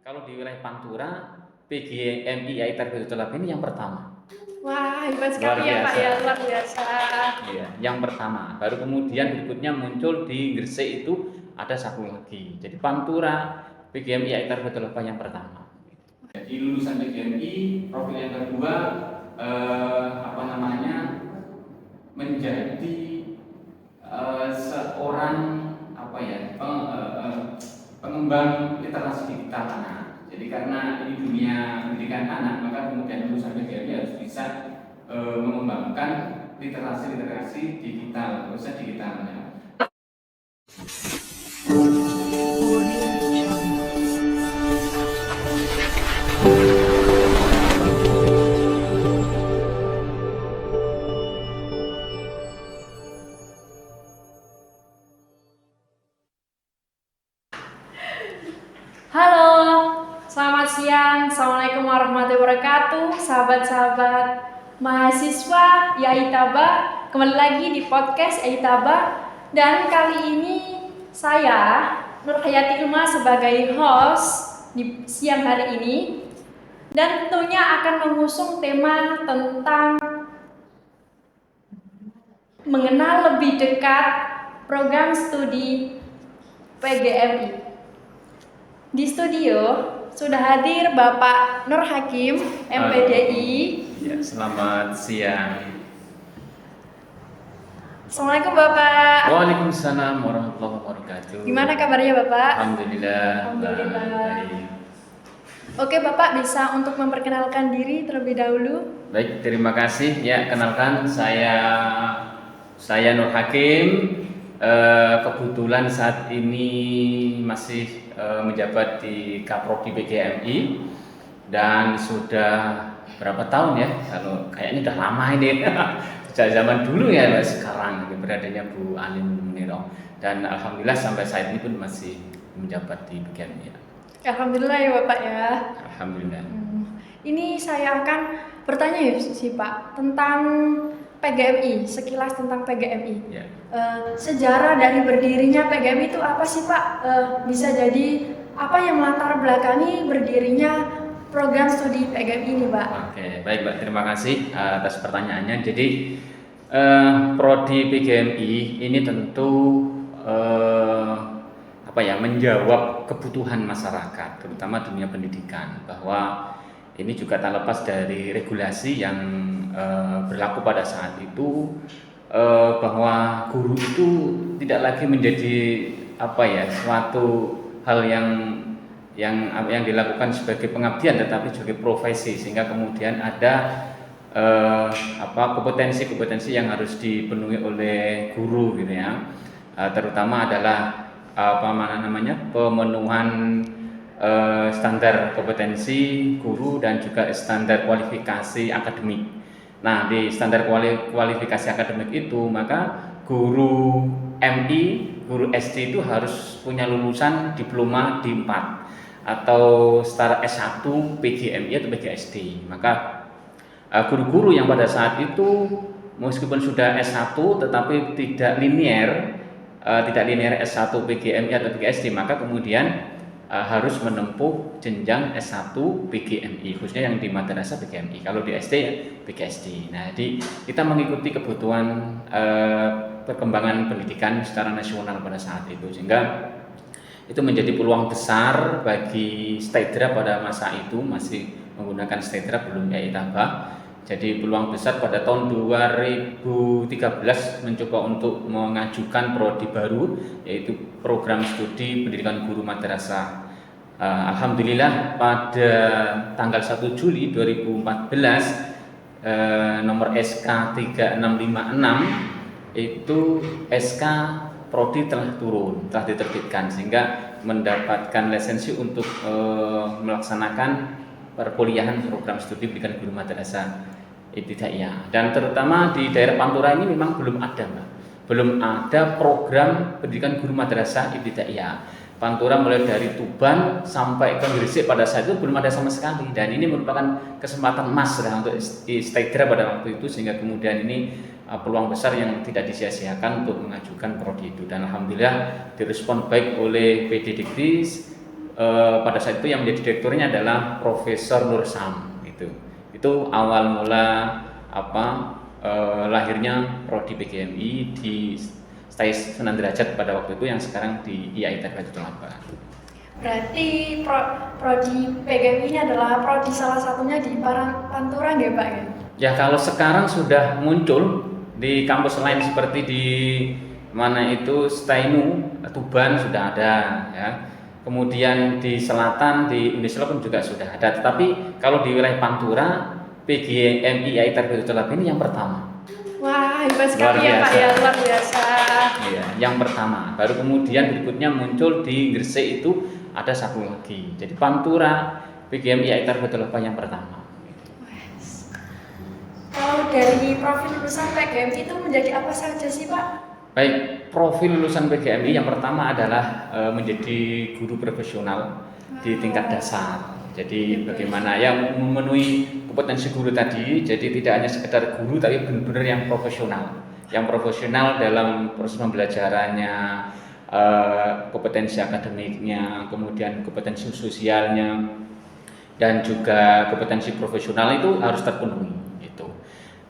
Kalau di wilayah Pantura, PGMI Aitar Bidutolab ini yang pertama. Wah, hebat Luar sekali ya Pak biasa. ya, luar biasa. Iya, yang pertama. Baru kemudian berikutnya muncul di Gresik itu ada satu lagi. Jadi Pantura, PGMI Aitar Bidutolab yang pertama. Jadi lulusan PGMI, profil yang kedua apa namanya menjadi seorang apa ya pengembang literasi digital anak. Jadi karena ini dunia pendidikan anak, maka kemudian lulusan PGRI harus bisa mengembangkan literasi digital, khususnya digitalnya. Halo, selamat siang. Assalamualaikum warahmatullahi wabarakatuh. Sahabat-sahabat mahasiswa Yaitaba, kembali lagi di podcast Yaitaba. Dan kali ini saya, Nur Hayati Uma, sebagai host di siang hari ini. Dan tentunya akan mengusung tema tentang mengenal lebih dekat program studi PGMI. Di studio sudah hadir Bapak Nur Hakim, MPDI. Ya, selamat siang. Assalamualaikum Bapak. Waalaikumsalam warahmatullahi wabarakatuh. Gimana kabarnya Bapak? Alhamdulillah. Alhamdulillah. Baik. Oke Bapak, bisa untuk memperkenalkan diri terlebih dahulu? Baik, terima kasih. Ya, kenalkan saya Nur Hakim. Kebetulan saat ini masih menjabat di Kaprodi PGMI dan sudah berapa tahun ya? Kalau kayaknya udah lama ini. Sejak zaman dulu ya, sekarang beradanya Bu Alim Muniro. Dan alhamdulillah sampai saat ini pun masih menjabat di PGMI. Alhamdulillah ya Bapak ya. Alhamdulillah. Ini saya akan bertanya ya sih Pak tentang PGMI, sekilas tentang PGMI. Ya. Sejarah dari berdirinya PGMI itu apa sih Pak? Bisa jadi apa yang melatar belakangi berdirinya program studi PGMI ini Pak? Oke, baik Mbak, terima kasih atas pertanyaannya. Jadi Prodi PGMI ini tentu menjawab kebutuhan masyarakat, terutama dunia pendidikan, bahwa ini juga tak lepas dari regulasi yang berlaku pada saat itu, bahwa guru itu tidak lagi menjadi suatu hal yang dilakukan sebagai pengabdian, tetapi sebagai profesi, sehingga kemudian ada kompetensi-kompetensi yang harus dipenuhi oleh guru gitu ya. Terutama adalah pemenuhan standar kompetensi guru dan juga standar kualifikasi akademik. Nah, di standar kualifikasi akademik itu maka guru MI, guru SD itu harus punya lulusan diploma D4 atau setara S1 PGMI atau PGSD. Maka guru-guru yang pada saat itu meskipun sudah S1 tetapi tidak linear S1 PGMI atau PGSD, maka kemudian harus menempuh jenjang S1 PGMI, khususnya yang di madrasah PGMI. Kalau di SD ya PGSD. Nah, jadi kita mengikuti kebutuhan perkembangan pendidikan secara nasional pada saat itu, sehingga itu menjadi peluang besar bagi Stedra pada masa itu, masih menggunakan Stedra belum Yaitaba. Jadi peluang besar pada tahun 2013 mencoba untuk mengajukan prodi baru, yaitu program studi pendidikan guru madrasah. Alhamdulillah pada tanggal 1 Juli 2014 nomor SK 3656 itu SK prodi telah diterbitkan, sehingga mendapatkan lisensi untuk melaksanakan perkuliahan program studi pendidikan guru madrasah ibtidaiyah. Dan terutama di daerah Pantura ini memang belum ada, Mbak. Belum ada program pendidikan guru madrasah ibtidaiyah. Pantura mulai dari Tuban sampai ke Gresik pada saat itu belum ada sama sekali, dan ini merupakan kesempatan emas untuk Stedra pada waktu itu, sehingga kemudian ini peluang besar yang tidak disia-siakan untuk mengajukan prodi itu. Dan alhamdulillah direspon baik oleh PD Dikti pada saat itu yang menjadi direkturnya adalah Profesor Nur Sam. Itu awal mula lahirnya prodi PGMI di STAIS Sunan Derajat pada waktu itu, yang sekarang di IAI Tarbiyatul Thalabah. Berarti prodi PGMI ini adalah prodi salah satunya di Pantura nggih Pak ya? Ya, kalau sekarang sudah muncul di kampus lain seperti di mana itu Stainu, Tuban sudah ada ya. Kemudian di selatan di Unislo pun juga sudah ada. Tetapi kalau di wilayah Pantura, PGMI IAI Tarbiyatul Thalabah ini yang pertama. Wah, hebat sekali ya Pak ya, luar biasa. Iya, yang pertama. Baru kemudian berikutnya muncul di Gresik itu ada satu lagi. Jadi Pantura PGMI IAI Tarbiyatul Thalabah yang pertama. Kalau dari profil lulusan PGMI itu menjadi apa saja sih Pak? Baik, profil lulusan PGMI yang pertama adalah menjadi guru profesional di tingkat dasar. Jadi bagaimana yang memenuhi kompetensi guru tadi, jadi tidak hanya sekedar guru tapi benar-benar yang profesional dalam proses pembelajarannya, kompetensi akademiknya, kemudian kompetensi sosialnya, dan juga kompetensi profesional itu harus terpenuhi.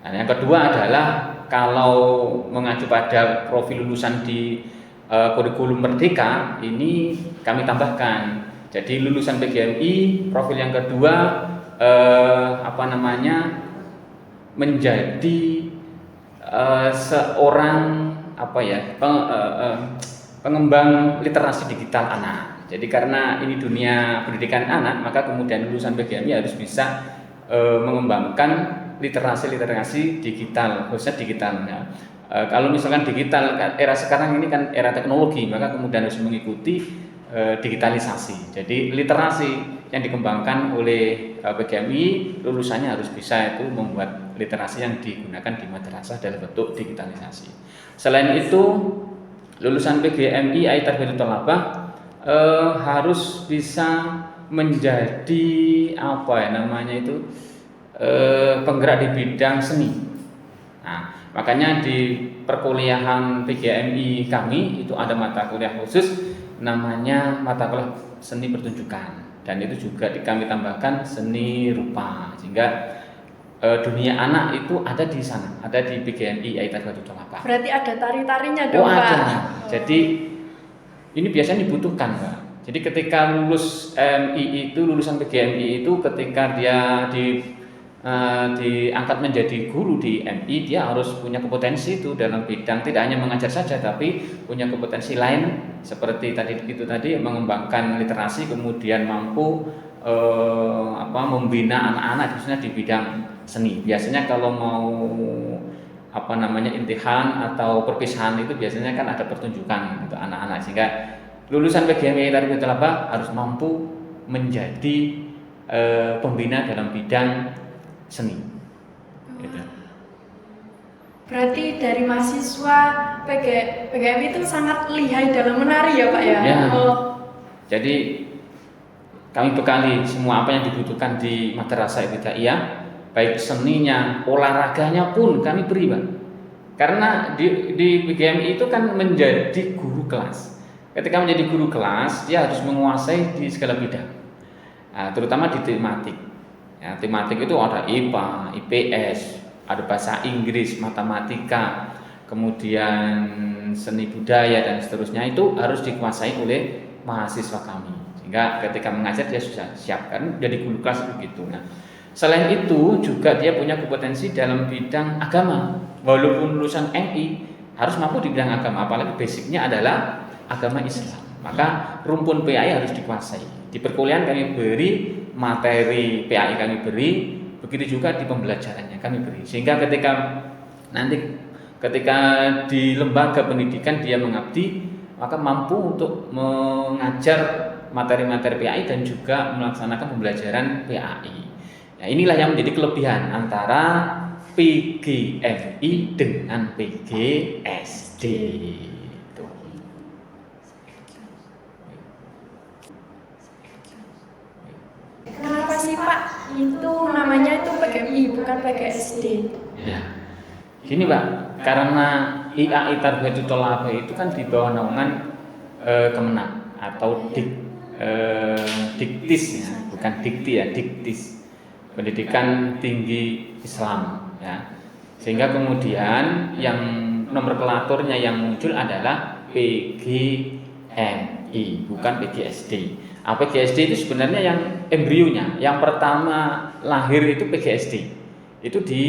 Nah, yang kedua adalah kalau mengacu pada profil lulusan di kurikulum Merdeka, ini kami tambahkan. Jadi lulusan PGMI profil yang kedua menjadi seorang pengembang literasi digital anak. Jadi karena ini dunia pendidikan anak, maka kemudian lulusan PGMI harus bisa mengembangkan literasi digital, khususnya digitalnya. Kalau misalkan digital, era sekarang ini kan era teknologi, maka kemudian harus mengikuti digitalisasi. Jadi literasi yang dikembangkan oleh PGMI, lulusannya harus bisa itu membuat literasi yang digunakan di madrasah dalam bentuk digitalisasi. Selain itu, lulusan PGMI IAI Tarbiyatul Thalabah harus bisa menjadi penggerak di bidang seni. Nah, makanya di perkuliahan PGMI kami itu ada mata kuliah khusus namanya mata kuliah seni pertunjukan, dan itu juga kami tambahkan seni rupa, sehingga dunia anak itu ada di sana, ada di PGMI IAI Tarbiyatul Thalabah. Berarti ada tari-tarinya dong Pak? Ada. Jadi ini biasanya dibutuhkan Pak. Jadi ketika lulus MI itu, lulusan PGMI itu ketika dia diangkat menjadi guru di MI, dia harus punya kompetensi itu dalam bidang tidak hanya mengajar saja, tapi punya kompetensi lain seperti tadi mengembangkan literasi, kemudian mampu membina anak-anak khususnya di bidang seni. Biasanya kalau mau imtihan atau perpisahan itu biasanya kan ada pertunjukan untuk anak-anak, sehingga lulusan PGMI Tarbiyatul Thalabah harus mampu menjadi pembina dalam bidang seni. Gitu. Berarti dari mahasiswa PGMI itu sangat lihai dalam menari ya Pak ya? Ya. Jadi kami bekali semua apa yang dibutuhkan di madrasah ibtidaiyah, baik seninya, olahraganya pun kami beri Pak. Karena di PGMI itu kan menjadi guru kelas. Ketika menjadi guru kelas, dia harus menguasai di segala bidang. Nah, terutama di tematik. Ya, tematik itu ada IPA, IPS, ada bahasa Inggris, matematika, kemudian seni budaya dan seterusnya, itu harus dikuasai oleh mahasiswa kami. Sehingga ketika mengajar dia sudah siap, kan jadi guru kelas begitu. Nah, selain itu juga dia punya kompetensi dalam bidang agama. Walaupun lulusan MI harus mampu di bidang agama, apalagi basicnya adalah agama Islam. Maka rumpun PAI harus dikuasai. Di perkuliahan kami beri materi PAI, kami beri, begitu juga di pembelajarannya kami beri, sehingga ketika di lembaga pendidikan dia mengabdi, maka mampu untuk mengajar materi-materi PAI dan juga melaksanakan pembelajaran PAI. Nah, inilah yang menjadi kelebihan antara PGMI dengan PGSD. Kenapa sih Pak itu namanya itu PGMI bukan PGSD? Ya, gini Pak, karena IAI Tarbiyatul Thalabah itu kan di bawah naungan Kemenak atau diktis ya, bukan dikti ya, diktis, pendidikan tinggi Islam ya. Sehingga kemudian yang nomenklaturnya yang muncul adalah PGMI, bukan PGSD. PGSD itu sebenarnya yang embrionya, yang pertama lahir itu PGSD, itu di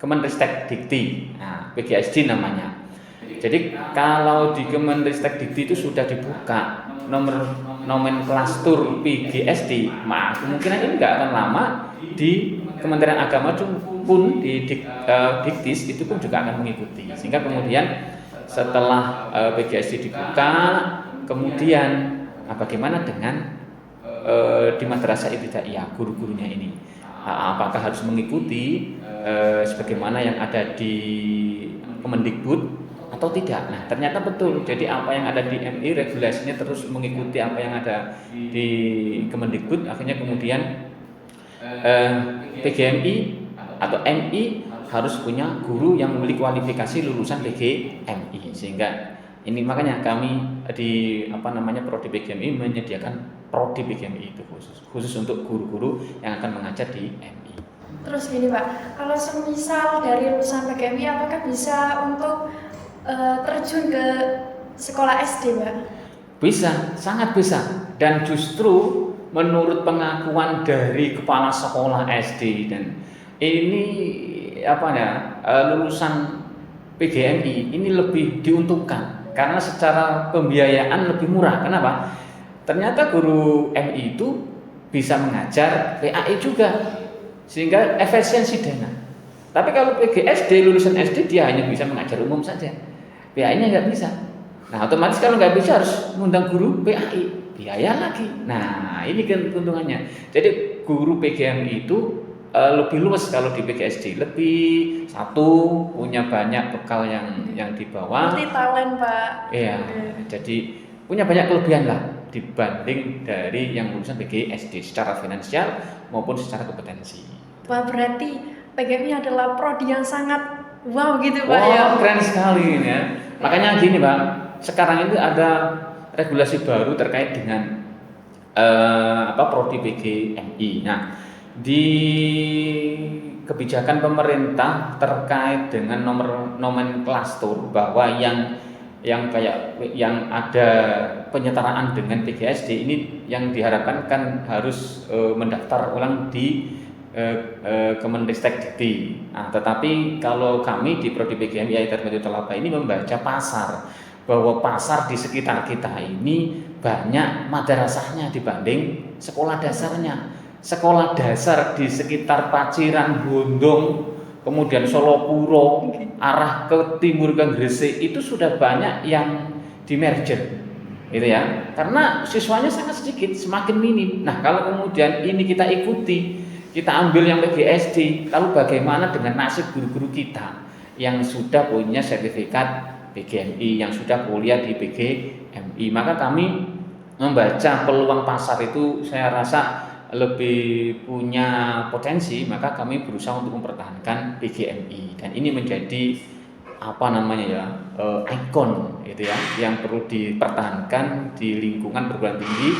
Kemenristek Dikti, PGSD namanya. Jadi kalau di Kemenristek Dikti itu sudah dibuka nomenklatur PGSD, kemungkinan ini nggak akan lama di Kementerian Agama pun di Diktis itu pun juga akan mengikuti. Sehingga kemudian setelah PGSD dibuka, kemudian bagaimana dengan di madrasah ibtidaiyah guru-gurunya ini? Apakah harus mengikuti sebagaimana yang ada di Kemendikbud atau tidak? Nah, ternyata betul. Jadi apa yang ada di MI regulasinya terus mengikuti apa yang ada di Kemendikbud. Akhirnya kemudian PGMI atau MI harus punya guru yang memiliki kualifikasi lulusan PGMI. Sehingga ini makanya kami di prodi PGMI menyediakan prodi PGMI itu khusus untuk guru-guru yang akan mengajar di MI. Terus gini Pak, kalau semisal dari lulusan PGMI apakah bisa untuk terjun ke sekolah SD Pak? Bisa, sangat bisa. Dan justru menurut pengakuan dari kepala sekolah SD dan ini lulusan PGMI ini lebih diuntungkan karena secara pembiayaan lebih murah. Kenapa? Ternyata guru MI itu bisa mengajar PAI juga, sehingga efisiensi dana. Tapi kalau PGSD lulusan SD dia hanya bisa mengajar umum saja, PAI-nya nggak bisa. Nah otomatis kalau nggak bisa harus mengundang guru PAI, biaya lagi. Nah ini keuntungannya. Jadi guru PGMI itu lebih luas kalau di PGSD, lebih punya banyak bekal yang dibawa. Multi talent Pak. Iya, jadi punya banyak kelebihan lah dibanding dari yang lulusan PGSD secara finansial maupun secara kompetensi. Wah berarti PGMI adalah prodi yang sangat wow gitu Pak ya. Keren sekali ini ya. Makanya gini Pak, sekarang itu ada regulasi baru terkait dengan prodi PGMI. Nah, di kebijakan pemerintah terkait dengan nomenklatur bahwa yang ada penyetaraan dengan PGSD ini yang diharapkan kan harus mendaftar ulang di Kemenristek Dikti. Nah, tetapi kalau kami di prodi PGMI Aitarmati Tolaba ini membaca pasar bahwa pasar di sekitar kita ini banyak madrasahnya dibanding sekolah dasarnya. Sekolah dasar di sekitar Paciran, Bondong, kemudian Solopuro, arah ke timur ke Gresik itu sudah banyak yang di merger, gitu ya. Karena siswanya sangat sedikit, semakin minim. Nah, kalau kemudian ini kita ikuti, kita ambil yang PGSD, lalu bagaimana dengan nasib guru-guru kita yang sudah punya sertifikat PGMI, yang sudah kuliah di PGMI? Maka kami membaca peluang pasar itu saya rasa lebih punya potensi, maka kami berusaha untuk mempertahankan PGMI dan ini menjadi ikon gitu ya, yang perlu dipertahankan di lingkungan perguruan tinggi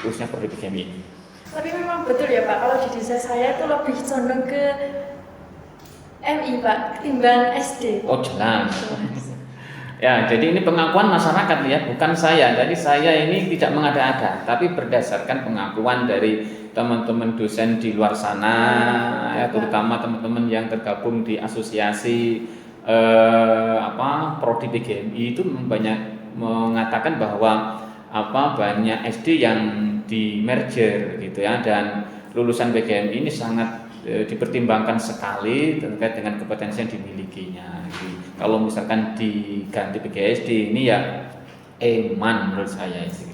khususnya prodi PGMI. Tapi memang betul ya Pak, kalau di desa saya itu lebih condong ke MI Pak ketimbang SD. Oh jelas. Ya, jadi ini pengakuan masyarakat ya, bukan saya. Jadi saya ini tidak mengada-ada, tapi berdasarkan pengakuan dari teman-teman dosen di luar sana, ya, terutama teman-teman yang tergabung di asosiasi prodi PGMI itu banyak mengatakan bahwa banyak SD yang di merger gitu ya, dan lulusan PGMI ini sangat dipertimbangkan sekali terkait dengan kompetensi yang dimilikinya. Jadi, kalau misalkan diganti PGSD ini ya menurut saya itu.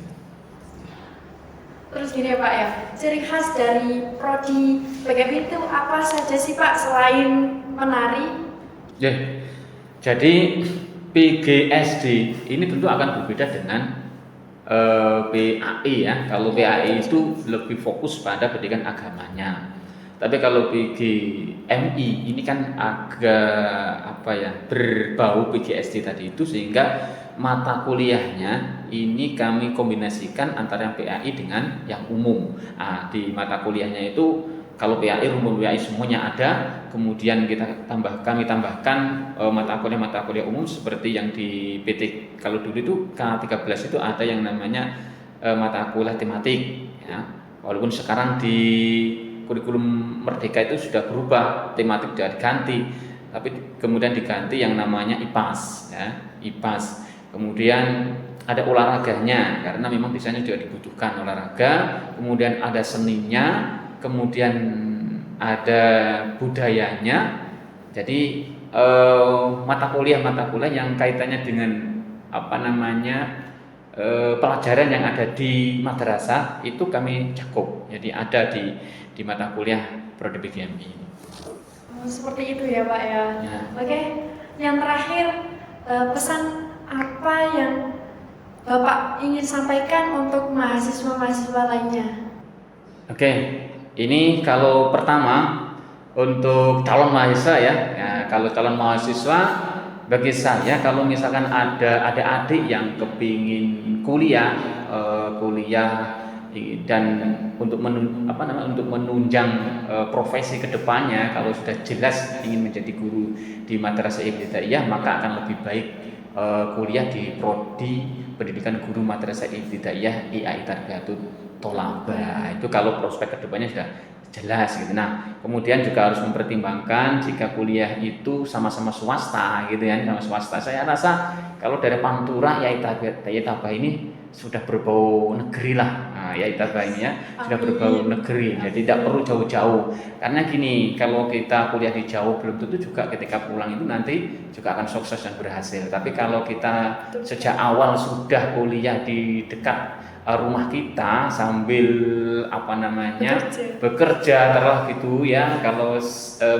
Terus gini ya Pak ya, ciri khas dari prodi PGMI itu apa saja sih Pak selain menari? Jadi PGSD ini tentu akan berbeda dengan PAI ya. Kalau PAI itu lebih fokus pada pendidikan agamanya. Tapi kalau PGMI ini kan agak berbau PGSD tadi itu, sehingga mata kuliahnya ini kami kombinasikan antara yang PAI dengan yang umum. Nah, di mata kuliahnya itu kalau PAI umum PAI semuanya ada, kemudian kami tambahkan mata kuliah umum seperti yang di PT. Kalau dulu itu K13 itu ada yang namanya mata kuliah tematik ya. Walaupun sekarang di kurikulum Merdeka itu sudah berubah, tematik sudah diganti, tapi kemudian diganti yang namanya IPAS ya, IPAS. Kemudian ada olahraganya karena memang di sana juga dibutuhkan olahraga, kemudian ada seninya, kemudian ada budayanya. Jadi mata kuliah yang kaitannya dengan pelajaran yang ada di madrasah itu kami cakup. Jadi ada di mata kuliah Prodi PGMI. Seperti itu ya Pak ya. Oke, yang terakhir pesan apa yang Bapak ingin sampaikan untuk mahasiswa-mahasiswa lainnya? Oke, ini kalau pertama untuk calon mahasiswa ya, kalau calon mahasiswa bagi saya kalau misalkan ada adik yang kepingin kuliah dan untuk menunjang profesi kedepannya, kalau sudah jelas ingin menjadi guru di Madrasah Ibtidaiyah maka akan lebih baik kuliah di Prodi Pendidikan Guru Madrasah Ibtidaiyah IAI Tarbiyatut Tholabah. Itu kalau prospek kedepannya sudah jelas gitu. Nah, kemudian juga harus mempertimbangkan jika kuliah itu sama-sama swasta gitu ya, sama swasta. Saya rasa kalau dari Pantura IAI Tabah ini sudah berbau negeri lah. Nah, IAI Tabah ini ya sudah berbau negeri. Jadi tidak perlu jauh-jauh. Karena gini, kalau kita kuliah di jauh belum tentu juga ketika pulang itu nanti juga akan sukses dan berhasil. Tapi kalau kita sejak awal sudah kuliah di dekat rumah kita sambil bekerja terus gitu ya, kalau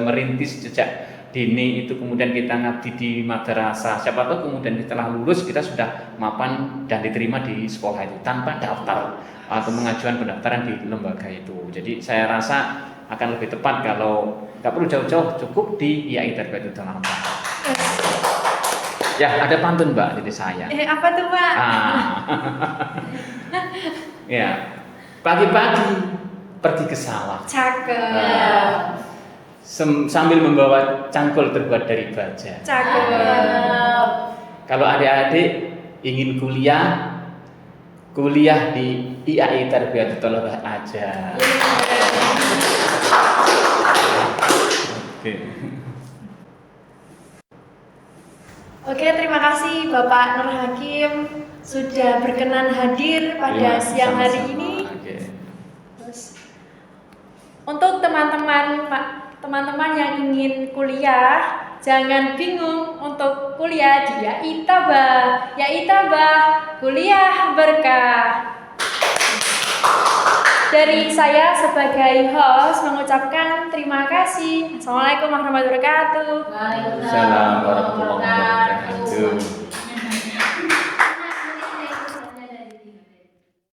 merintis sejak dini itu kemudian kita ngabdi di madrasah, siapa tahu kemudian setelah lulus kita sudah mapan dan diterima di sekolah itu tanpa daftar atau mengajukan pendaftaran di lembaga itu. Jadi saya rasa akan lebih tepat kalau nggak perlu jauh-jauh, cukup di IAI Tarbiyatut Tholabah. Ya, ada pantun Mbak dari saya. Apa tuh Pak? Ya, pagi-pagi pergi ke sawah. Cakep. Sambil membawa cangkul terbuat dari baja. Cakep. Kalau adik-adik ingin kuliah di IAI Tarbiyatut Tholabah aja. Oke, terima kasih Bapak Nur Hakim sudah berkenan hadir pada siang hari ini. Terus, untuk teman-teman yang ingin kuliah, jangan bingung untuk kuliah di IAI Tabah. IAI Tabah, kuliah berkah. Dari saya sebagai host mengucapkan terima kasih. Assalamualaikum warahmatullahi wabarakatuh. Waalaikumsalam warahmatullahi wabarakatuh.